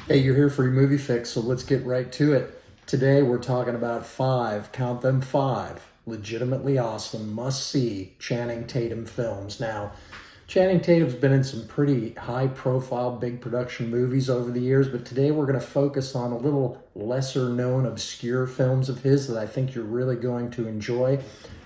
Hey, you're here for your movie fix, so let's get right to it. Today we're talking about five, count them five, legitimately awesome, must-see Channing Tatum films. Now, Channing Tatum's been in some pretty high-profile, big production movies over the years, but today we're going to focus on a little lesser-known, obscure films of his that I think you're really going to enjoy.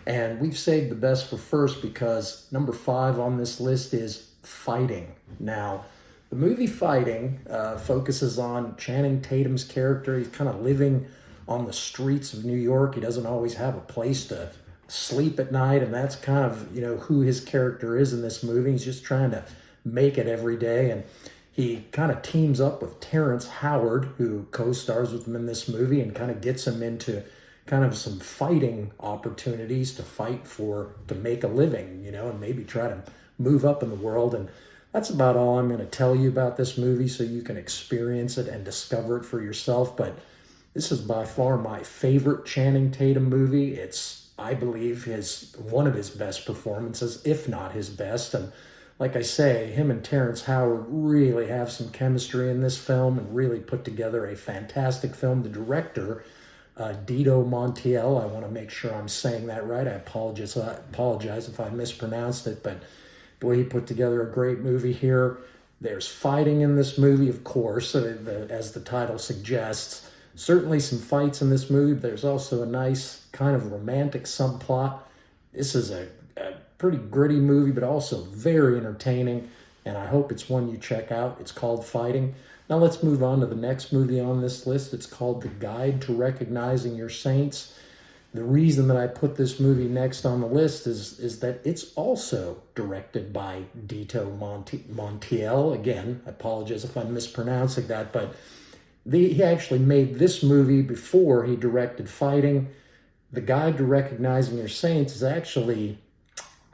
And we've saved the best for first because number five on this list is Fighting. Now, the movie Fighting focuses on Channing Tatum's character. He's kind of living on the streets of New York. He doesn't always have a place to sleep at night, and that's kind of, who his character is in this movie. He's just trying to make it every day, and he kind of teams up with Terrence Howard, who co-stars with him in this movie, and kind of gets him into kind of some fighting opportunities to fight to make a living, and maybe try to move up in the world. And that's about all I'm going to tell you about this movie so you can experience it and discover it for yourself. But this is by far my favorite Channing Tatum movie. It's, I believe, one of his best performances, if not his best. And like I say, him and Terrence Howard really have some chemistry in this film and really put together a fantastic film. The director, Dito Montiel, I want to make sure I'm saying that right. I apologize if I mispronounced it, but boy, he put together a great movie here. There's fighting in this movie, of course, as the title suggests. Certainly some fights in this movie, but there's also a nice kind of romantic subplot. This is a pretty gritty movie, but also very entertaining, and I hope it's one you check out. It's called Fighting. Now let's move on to the next movie on this list. It's called The Guide to Recognizing Your Saints. The reason that I put this movie next on the list is that it's also directed by Dito Montiel. Again, I apologize if I'm mispronouncing that, but he actually made this movie before he directed Fighting. The Guide to Recognizing Your Saints is actually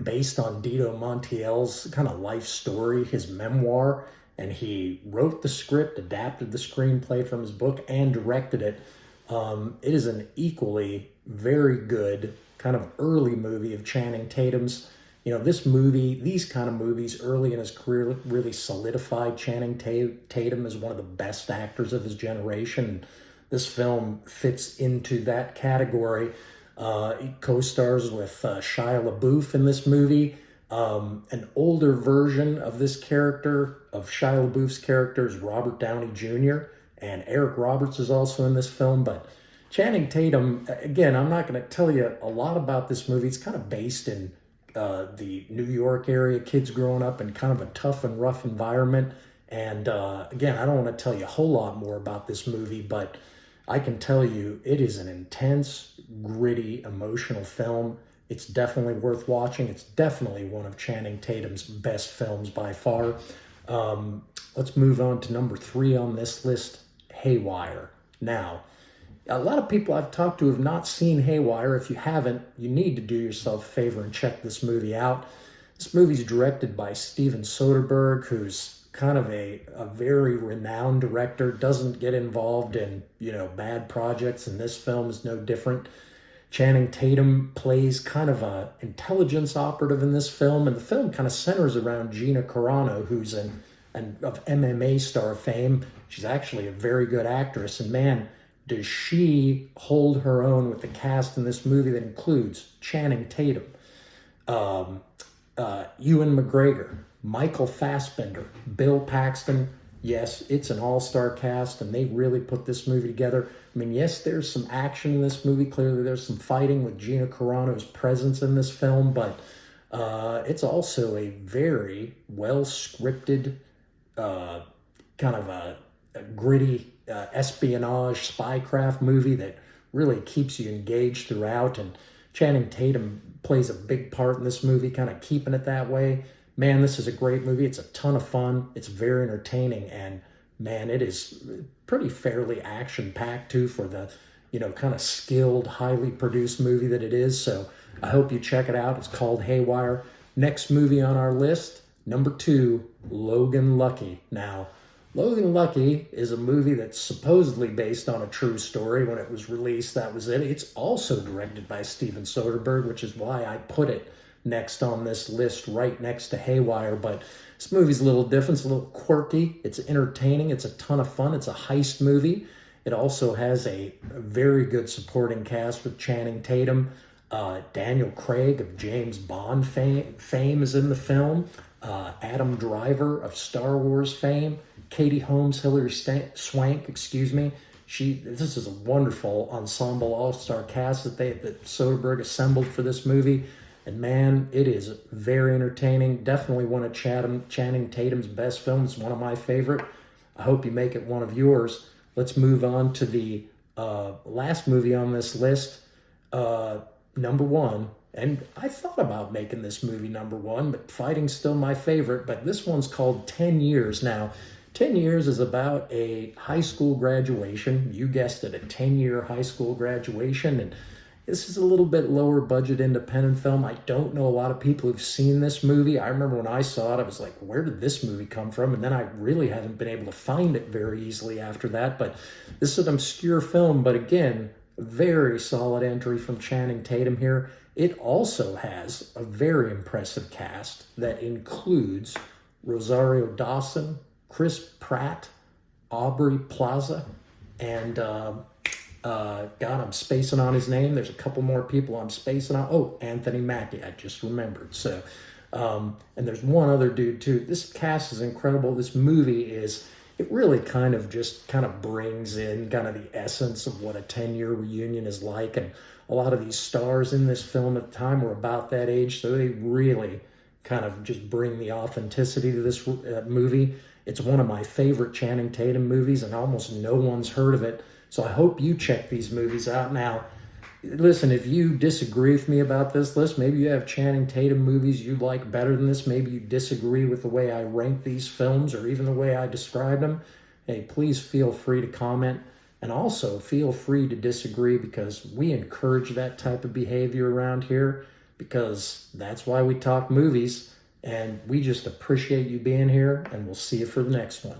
based on Dito Montiel's kind of life story, his memoir, and he wrote the script, adapted the screenplay from his book, and directed it. It is an equally very good kind of early movie of Channing Tatum's. These kind of movies early in his career really solidified Channing Tatum as one of the best actors of his generation. This film fits into that category. He co-stars with Shia LaBeouf in this movie. An older version of this character, of Shia LaBeouf's character, is Robert Downey Jr., and Eric Roberts is also in this film. But Channing Tatum, again, I'm not going to tell you a lot about this movie. It's kind of based in the New York area, kids growing up in kind of a tough and rough environment. And again, I don't want to tell you a whole lot more about this movie, but I can tell you it is an intense, gritty, emotional film. It's definitely worth watching. It's definitely one of Channing Tatum's best films by far. Let's move on to number three on this list, Haywire. Now, a lot of people I've talked to have not seen Haywire. If you haven't, you need to do yourself a favor and check this movie out. This movie's directed by Steven Soderbergh, who's kind of a very renowned director, doesn't get involved in, bad projects, and this film is no different. Channing Tatum plays kind of an intelligence operative in this film, and the film kind of centers around Gina Carano, who's of MMA star fame. She's actually a very good actress, and man, does she hold her own with the cast in this movie that includes Channing Tatum, Ewan McGregor, Michael Fassbender, Bill Paxton. Yes, it's an all-star cast, and they really put this movie together. I mean, yes, there's some action in this movie. Clearly, there's some fighting with Gina Carano's presence in this film, but it's also a very well-scripted, kind of a gritty espionage spycraft movie that really keeps you engaged throughout. And Channing Tatum plays a big part in this movie, kind of keeping it that way. Man, this is a great movie. It's a ton of fun. It's very entertaining, and man, it is pretty fairly action-packed too for the, kind of skilled, highly produced movie that it is. So I hope you check it out. It's called Haywire. Next movie on our list, number two, Logan Lucky. Now, Logan Lucky is a movie that's supposedly based on a true story. When it was released, that was it. It's also directed by Steven Soderbergh, which is why I put it next on this list, right next to Haywire. But this movie's a little different. It's a little quirky. It's entertaining. It's a ton of fun. It's a heist movie. It also has a very good supporting cast with Channing Tatum. Daniel Craig of James Bond fame is in the film. Adam Driver of Star Wars fame. Katie Holmes, Hilary Swank, excuse me. This is a wonderful ensemble all-star cast that Soderbergh assembled for this movie. And man, it is very entertaining. Definitely one of Channing Tatum's best films. It's one of my favorite. I hope you make it one of yours. Let's move on to the last movie on this list, number one. And I thought about making this movie number one, but Fighting's still my favorite. But this one's called 10 Years. Now, 10 Years is about a high school graduation. You guessed it, a 10-year high school graduation. And this is a little bit lower budget independent film. I don't know a lot of people who've seen this movie. I remember when I saw it, I was like, where did this movie come from? And then I really haven't been able to find it very easily after that. But this is an obscure film, but again, very solid entry from Channing Tatum here. It also has a very impressive cast that includes Rosario Dawson, Chris Pratt, Aubrey Plaza, and God, I'm spacing on his name. There's a couple more people I'm spacing on. Oh, Anthony Mackie, I just remembered. So, and there's one other dude too. This cast is incredible. This movie it really kind of brings in kind of the essence of what a 10-year reunion is like. And a lot of these stars in this film at the time were about that age. So they really kind of just bring the authenticity to this movie. It's one of my favorite Channing Tatum movies, and almost no one's heard of it. So I hope you check these movies out. Now, listen, if you disagree with me about this list, maybe you have Channing Tatum movies you like better than this, maybe you disagree with the way I rank these films or even the way I described them, hey, please feel free to comment. And also feel free to disagree, because we encourage that type of behavior around here, because that's why we talk movies. And we just appreciate you being here, and we'll see you for the next one.